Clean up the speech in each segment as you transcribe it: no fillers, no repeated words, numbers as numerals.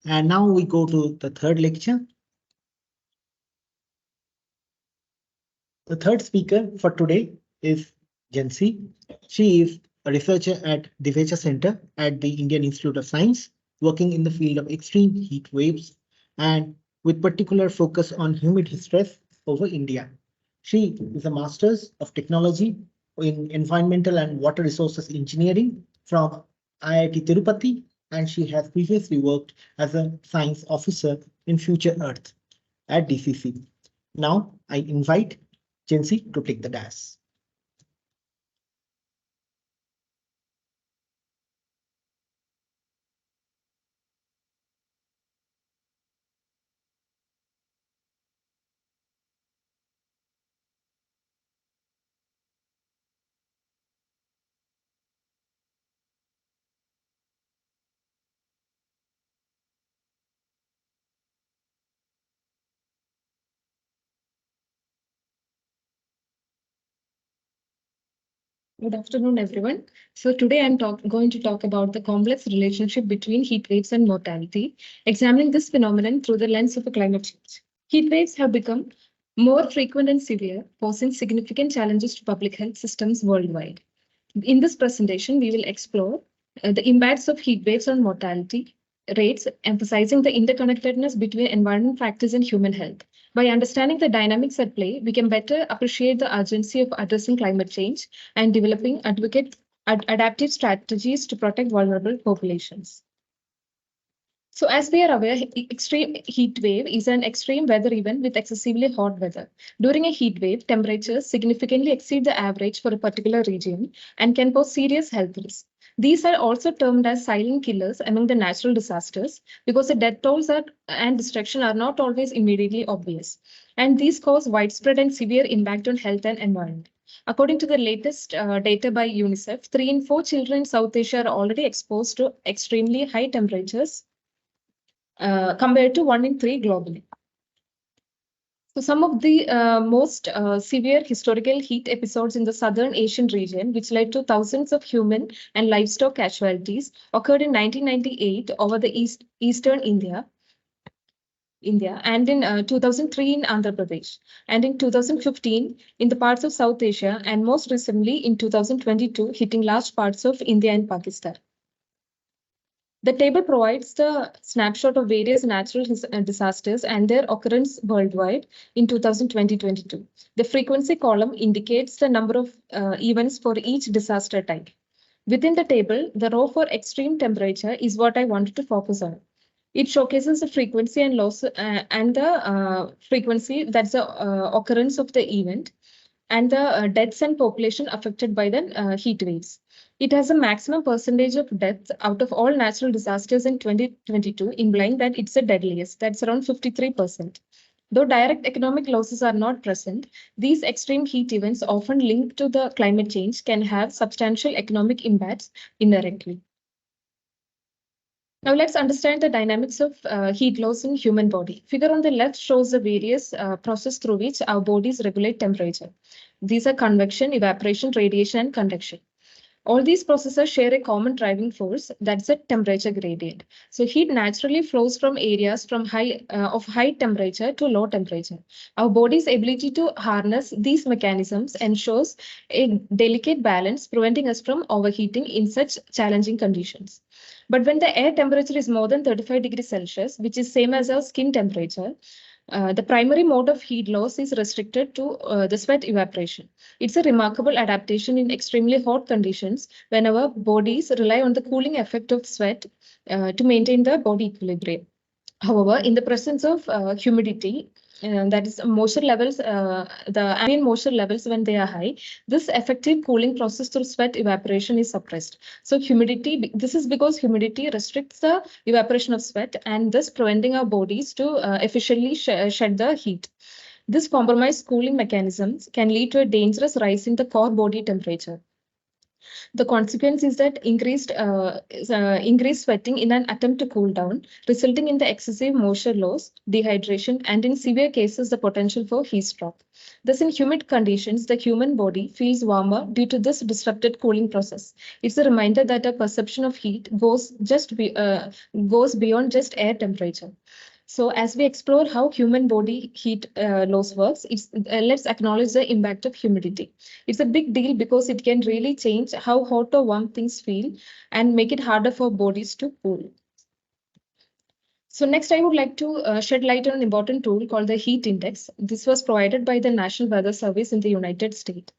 And now we go to the third lecture. The third speaker for today is Jansi. She is a researcher at Divecha Center at the Indian Institute of Science, working in the field of extreme heat waves and with particular focus on humid stress over India. She is a Master's of Technology in Environmental and Water Resources Engineering from IIT Tirupati, and she has previously worked as a science officer in Future Earth at DCC. Now I invite Jansi to take the dais. Good afternoon, everyone. So today I'm going to talk about the complex relationship between heat waves and mortality, examining this phenomenon through the lens of a climate change. Heat waves have become more frequent and severe, posing significant challenges to public health systems worldwide. In this presentation, we will explore the impacts of heat waves on mortality rates, emphasizing the interconnectedness between environment factors and human health. By understanding the dynamics at play, we can better appreciate the urgency of addressing climate change and developing adaptive strategies to protect vulnerable populations. So as we are aware, extreme heat wave is an extreme weather event with excessively hot weather. During a heat wave, temperatures significantly exceed the average for a particular region and can pose serious health risks. These are also termed as silent killers among the natural disasters because the death tolls and destruction are not always immediately obvious. And these cause widespread and severe impact on health and environment. According to the latest data by UNICEF, 3 in 4 children in South Asia are already exposed to extremely high temperatures compared to 1 in 3 globally. So some of the most severe historical heat episodes in the southern Asian region, which led to thousands of human and livestock casualties, occurred in 1998 over the eastern India, and in 2003 in Andhra Pradesh, and in 2015 in the parts of South Asia, and most recently in 2022 hitting large parts of India and Pakistan. The table provides the snapshot of various natural disasters and their occurrence worldwide in 2020-22. The frequency column indicates the number of events for each disaster type. Within the table, the row for extreme temperature is what I wanted to focus on. It showcases the frequency and loss and the frequency, that's the occurrence of the event, and the deaths and population affected by the heat waves. It has a maximum percentage of deaths out of all natural disasters in 2022, implying that it's the deadliest. That's around 53%. Though direct economic losses are not present, these extreme heat events often linked to the climate change can have substantial economic impacts indirectly. Now let's understand the dynamics of heat loss in human body. Figure on the left shows the various process through which our bodies regulate temperature. These are convection, evaporation, radiation, and conduction. All these processes share a common driving force, that's a temperature gradient. So heat naturally flows from areas of high temperature to low temperature. Our body's ability to harness these mechanisms ensures a delicate balance, preventing us from overheating in such challenging conditions. But when the air temperature is more than 35 degrees Celsius, which is same as our skin temperature, the primary mode of heat loss is restricted to the sweat evaporation. It's a remarkable adaptation in extremely hot conditions when our bodies rely on the cooling effect of sweat to maintain the body equilibrium. However, in the presence of humidity, that is moisture levels, the ambient moisture levels when they are high, this effective cooling process through sweat evaporation is suppressed. So this is because humidity restricts the evaporation of sweat and thus preventing our bodies to efficiently shed the heat. This compromised cooling mechanisms can lead to a dangerous rise in the core body temperature. The consequence is that increased sweating in an attempt to cool down, resulting in the excessive moisture loss, dehydration, and in severe cases, the potential for heat stroke. Thus, in humid conditions, the human body feels warmer due to this disrupted cooling process. It's a reminder that our perception of heat goes beyond just air temperature. So as we explore how human body heat loss works, let's acknowledge the impact of humidity. It's a big deal because it can really change how hot or warm things feel and make it harder for bodies to cool. So next, I would like to shed light on an important tool called the heat index. This was provided by the National Weather Service in the United States.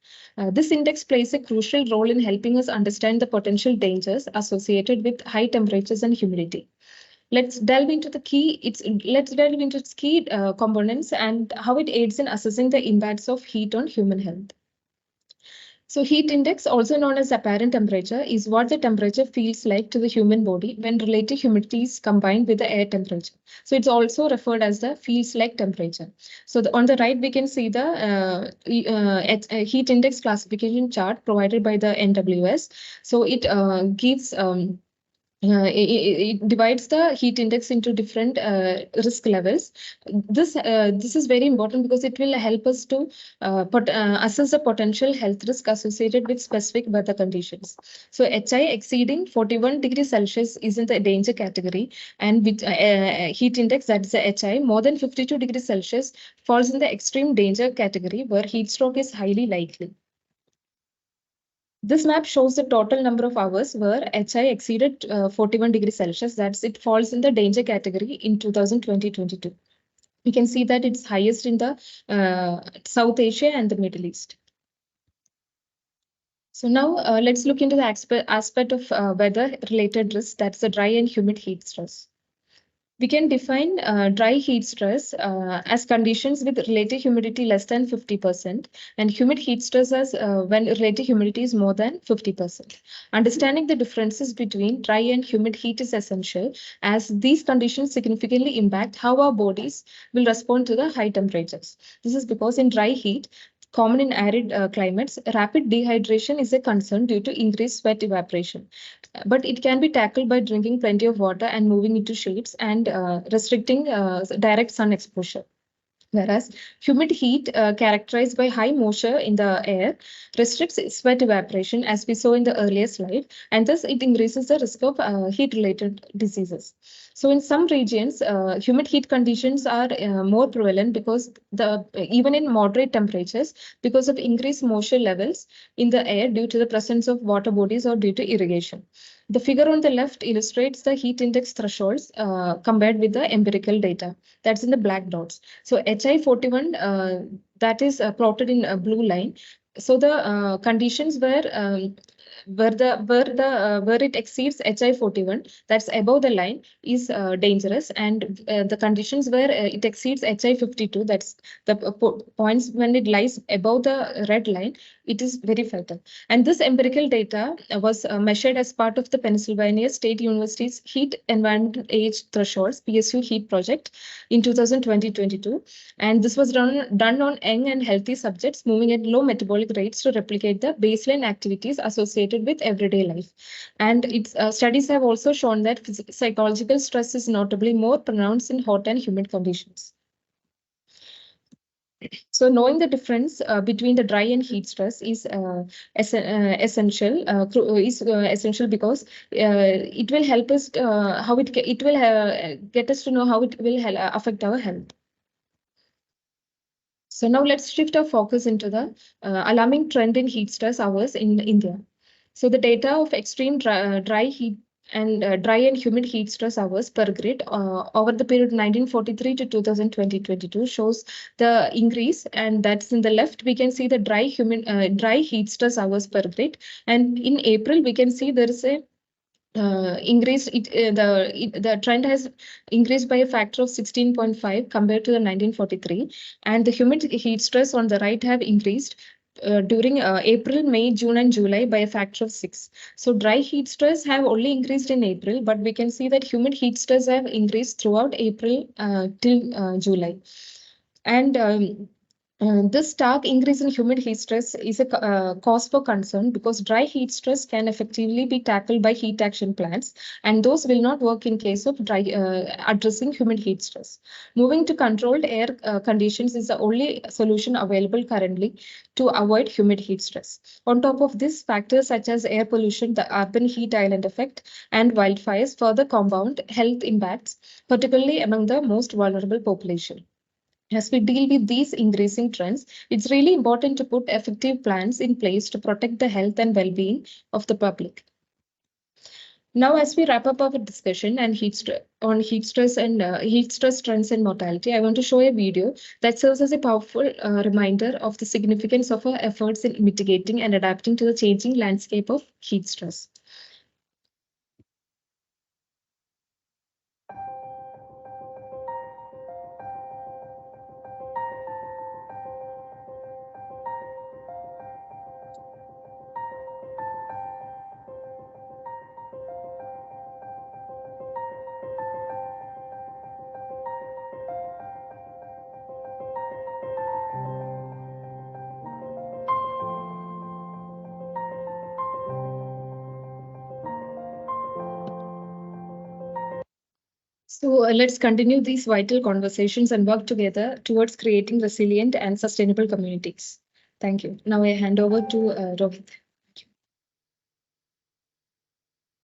This index plays a crucial role in helping us understand the potential dangers associated with high temperatures and humidity. Let's delve into its key components and how it aids in assessing the impacts of heat on human health. So heat index, also known as apparent temperature, is what the temperature feels like to the human body when relative humidity is combined with the air temperature. So it's also referred as the feels like temperature. So on the right, we can see the heat index classification chart provided by the NWS. So it gives it divides the heat index into different risk levels. This is very important because it will help us to assess the potential health risk associated with specific weather conditions. So HI exceeding 41 degrees Celsius is in the danger category, and with heat index, that is the HI, more than 52 degrees Celsius falls in the extreme danger category where heat stroke is highly likely. This map shows the total number of hours where HI exceeded 41 degrees Celsius. That's it falls in the danger category in 2020-22. We can see that it's highest in the South Asia and the Middle East. So now let's look into the aspect of weather-related risk. That's the dry and humid heat stress. We can define dry heat stress as conditions with relative humidity less than 50% and humid heat stress as when relative humidity is more than 50%. Understanding the differences between dry and humid heat is essential as these conditions significantly impact how our bodies will respond to the high temperatures. This is because in dry heat, common in arid climates, rapid dehydration is a concern due to increased sweat evaporation. But it can be tackled by drinking plenty of water and moving into shades and restricting direct sun exposure. Whereas humid heat, characterized by high moisture in the air, restricts sweat evaporation, as we saw in the earlier slide, and thus it increases the risk of heat-related diseases. So in some regions, humid heat conditions are more prevalent because even in moderate temperatures, because of increased moisture levels in the air due to the presence of water bodies or due to irrigation. The figure on the left illustrates the heat index thresholds compared with the empirical data. That's in the black dots. So HI 41, that is plotted in a blue line. So the conditions where it exceeds HI 41, that's above the line, is dangerous, and the conditions where it exceeds HI 52, that's the points when it lies above the red line, it is very fatal. And this empirical data was measured as part of the Pennsylvania State University's Heat Environmental Age Thresholds (PSU Heat Project) in 2020-22, and this was done on young and healthy subjects moving at low metabolic rates to replicate the baseline activities associated with everyday life. And its studies have also shown that psychological stress is notably more pronounced in hot and humid conditions. So knowing the difference between the dry and heat stress is essential. Essential because it will help us it will get us to know how it will affect our health. So now let's shift our focus into the alarming trend in heat stress hours in India. So the data of extreme dry heat and dry and humid heat stress hours per grid over the period 1943 to 2020-22 shows the increase, and that's in the left. We can see the dry heat stress hours per grid, and in April we can see there is a the trend has increased by a factor of 16.5 compared to the 1943, and the humid heat stress on the right have increased during April, May, June, and July by a factor of 6. So dry heat stress have only increased in April, but we can see that humid heat stress have increased throughout April till July. And This stark increase in humid heat stress is a cause for concern because dry heat stress can effectively be tackled by heat action plans, and those will not work in case of addressing humid heat stress. Moving to controlled air conditions is the only solution available currently to avoid humid heat stress. On top of this, factors such as air pollution, the urban heat island effect, and wildfires further compound health impacts, particularly among the most vulnerable population. As we deal with these increasing trends, it's really important to put effective plans in place to protect the health and well-being of the public. Now, as we wrap up our discussion and heat stress and heat stress trends and mortality, I want to show a video that serves as a powerful reminder of the significance of our efforts in mitigating and adapting to the changing landscape of heat stress. So let's continue these vital conversations and work together towards creating resilient and sustainable communities. Thank you. Now I hand over to Rohit.